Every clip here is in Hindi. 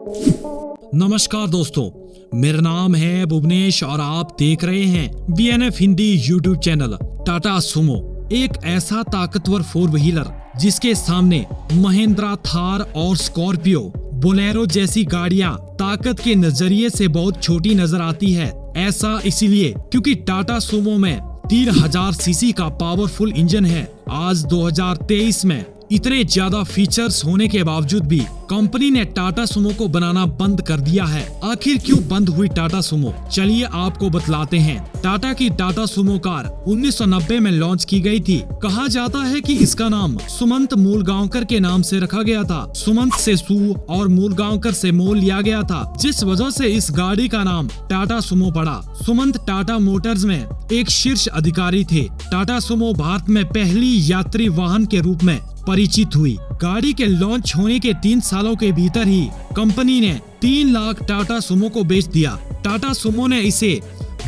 नमस्कार दोस्तों, मेरा नाम है भुवनेश और आप देख रहे हैं BNF Hindi YouTube channel. Tata Sumo एक ऐसा ताकतवर फोर व्हीलर जिसके सामने महिंद्रा, थार और स्कॉर्पियो, बोलेरो जैसी गाड़ियां ताकत के नजरिए से बहुत छोटी नजर आती है। ऐसा इसलिए क्योंकि टाटा सुमो में 3000 सीसी का पावरफुल इंजन है। आज 2023 में इतने ज्यादा फीचर्स होने के बावजूद भी कंपनी ने टाटा सुमो को बनाना बंद कर दिया है। आखिर क्यों बंद हुई टाटा सुमो, चलिए आपको बतलाते हैं। टाटा की टाटा सुमो कार 1990 में लॉन्च की गई थी। कहा जाता है कि इसका नाम सुमंत मूलगांवकर के नाम से रखा गया था। सुमंत से सु और मूलगांवकर से मो लिया गया था, जिस वजह से इस गाड़ी का नाम टाटा सुमो पड़ा। सुमंत टाटा मोटर्स में एक शीर्ष अधिकारी थे। टाटा सुमो भारत में पहली यात्री वाहन के रूप में परिचित हुई। गाड़ी के लॉन्च होने के 3 सालों के भीतर ही कंपनी ने 3 लाख टाटा सुमो को बेच दिया। टाटा सुमो ने इसे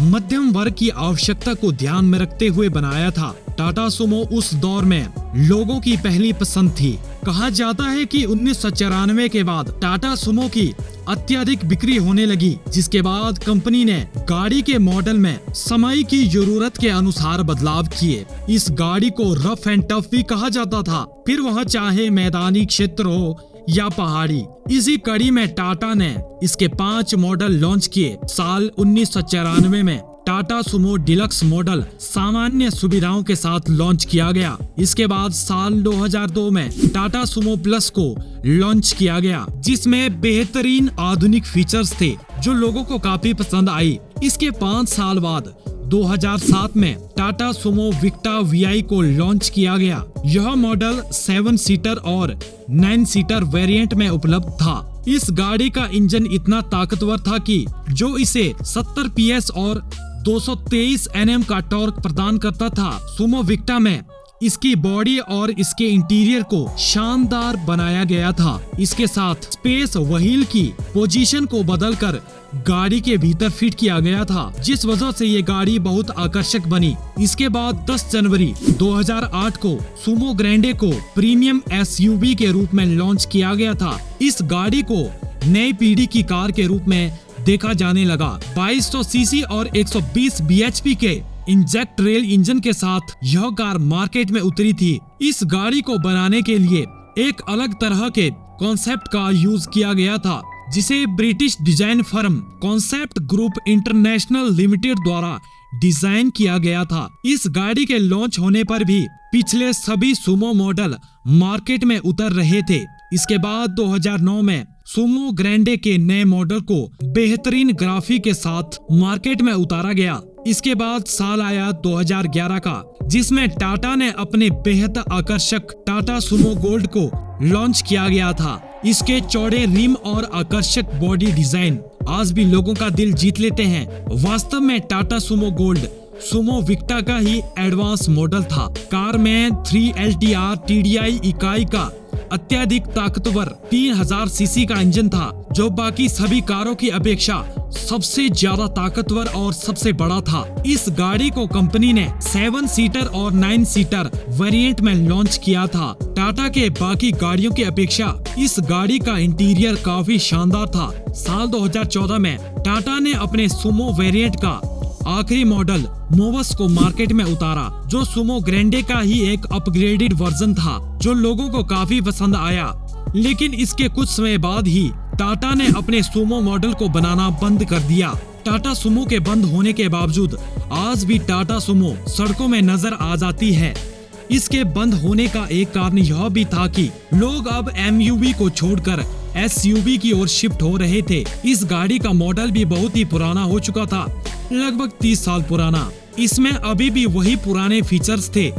मध्यम वर्ग की आवश्यकता को ध्यान में रखते हुए बनाया था। टाटा सुमो उस दौर में लोगों की पहली पसंद थी। कहा जाता है कि 1994 के बाद टाटा सुमो की अत्यधिक बिक्री होने लगी, जिसके बाद कंपनी ने गाड़ी के मॉडल में समय की जरूरत के अनुसार बदलाव किए। इस गाड़ी को रफ एंड टफ भी कहा जाता था, फिर वह चाहे मैदानी क्षेत्र हो या पहाड़ी। इसी कड़ी में टाटा ने इसके 5 मॉडल लॉन्च किए। साल 1994 में टाटा सुमो डिलक्स मॉडल सामान्य सुविधाओं के साथ लॉन्च किया गया। इसके बाद साल 2002 में टाटा सुमो प्लस को लॉन्च किया गया, जिसमें बेहतरीन आधुनिक फीचर्स थे जो लोगों को काफी पसंद आई। इसके 5 साल बाद 2007 में टाटा सुमो विक्टा VI को लॉन्च किया गया। यह मॉडल 7 सीटर और 9 सीटर वेरिएंट में उपलब्ध था। इस गाड़ी का इंजन इतना ताकतवर था कि जो इसे 70 PS और 223 Nm का टॉर्क प्रदान करता था। सुमो विक्टा में इसकी बॉडी और इसके इंटीरियर को शानदार बनाया गया था। इसके साथ स्पेस व्हील की पोजीशन को बदलकर गाड़ी के भीतर फिट किया गया था, जिस वजह से ये गाड़ी बहुत आकर्षक बनी। इसके बाद 10 जनवरी 2008 को सुमो ग्रैंडे को प्रीमियम SUV के रूप में लॉन्च किया गया था। इस गाड़ी को नई पीढ़ी की कार के रूप में देखा जाने लगा। 2200 सीसी और 120 bhp के इंजेक्ट रेल इंजन के साथ यह कार मार्केट में उतरी थी। इस गाड़ी को बनाने के लिए एक अलग तरह के कॉन्सेप्ट का यूज किया गया था, जिसे British design firm concept group international limited द्वारा डिजाइन किया गया था। इस गाड़ी के लॉन्च होने पर भी पिछले सभी सुमो मॉडल मार्केट में उतर रहे थे। इसके बाद 2009 में सुमो ग्रैंडे के नए मॉडल को बेहतरीन ग्राफिक के साथ मार्केट में उतारा गया। इसके बाद साल आया 2011 का, जिसमें टाटा ने अपने बेहद आकर्षक टाटा सुमो गोल्ड को लॉन्च किया गया था। इसके चौड़े रिम और आकर्षक बॉडी डिजाइन आज भी लोगों का दिल जीत लेते हैं। वास्तव में टाटा सुमो गोल्ड सुमो विक्टा का ही एडवांस मॉडल था। कार में 3 LTR TDI इकाई का अत्यधिक ताकतवर 3000 सीसी का इंजन था, जो बाकी सभी कारों की अपेक्षा सबसे ज्यादा ताकतवर और सबसे बड़ा था। इस गाड़ी को कंपनी ने 7 सीटर और 9 सीटर वेरिएंट में लॉन्च किया था। टाटा के बाकी गाड़ियों की अपेक्षा इस गाड़ी का इंटीरियर काफी शानदार था। साल 2014 में टाटा ने अपने सुमो वेरिएंट का आखिरी मॉडल मोवस को मार्केट में उतारा, जो सुमो ग्रैंडे का ही एक अपग्रेडेड वर्जन था, जो लोगों को काफी पसंद आया। लेकिन इसके कुछ समय बाद ही टाटा ने अपने सुमो मॉडल को बनाना बंद कर दिया। टाटा सुमो के बंद होने के बावजूद आज भी टाटा सुमो सड़कों में नजर आ जाती है। इसके बंद होने का एक कारण यह भी था कि लोग अब MUV को छोड़कर SUV की ओर शिफ्ट हो रहे थे। इस गाड़ी का मॉडल भी बहुत ही पुराना हो चुका था, लगभग 30 साल पुराना। इसमें अभी भी वही पुराने फीचर्स थे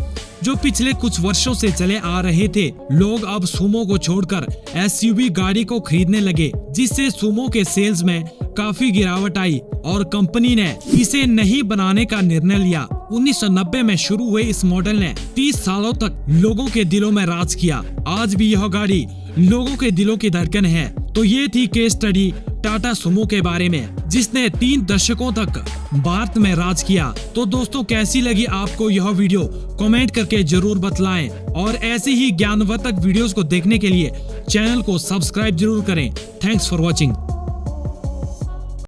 जो पिछले कुछ वर्षों से चले आ रहे थे। लोग अब सुमो को छोड़कर SUV गाड़ी को खरीदने लगे, जिससे सुमो के सेल्स में काफी गिरावट आई और कंपनी ने इसे नहीं बनाने का निर्णय लिया। 1990 में शुरू हुए इस मॉडल ने 30 सालों तक लोगों के दिलों में राज किया। आज भी यह गाड़ी लोगों के दिलों की धड़कन है। तो ये थी केस स्टडी टाटा सुमो के बारे में, जिसने 3 दशकों तक भारत में राज किया। तो दोस्तों, कैसी लगी आपको यह वीडियो, कमेंट करके जरूर बतलाएं और ऐसी ही ज्ञानवर्धक वीडियोस को देखने के लिए चैनल को सब्सक्राइब जरूर करें। Thanks for watching.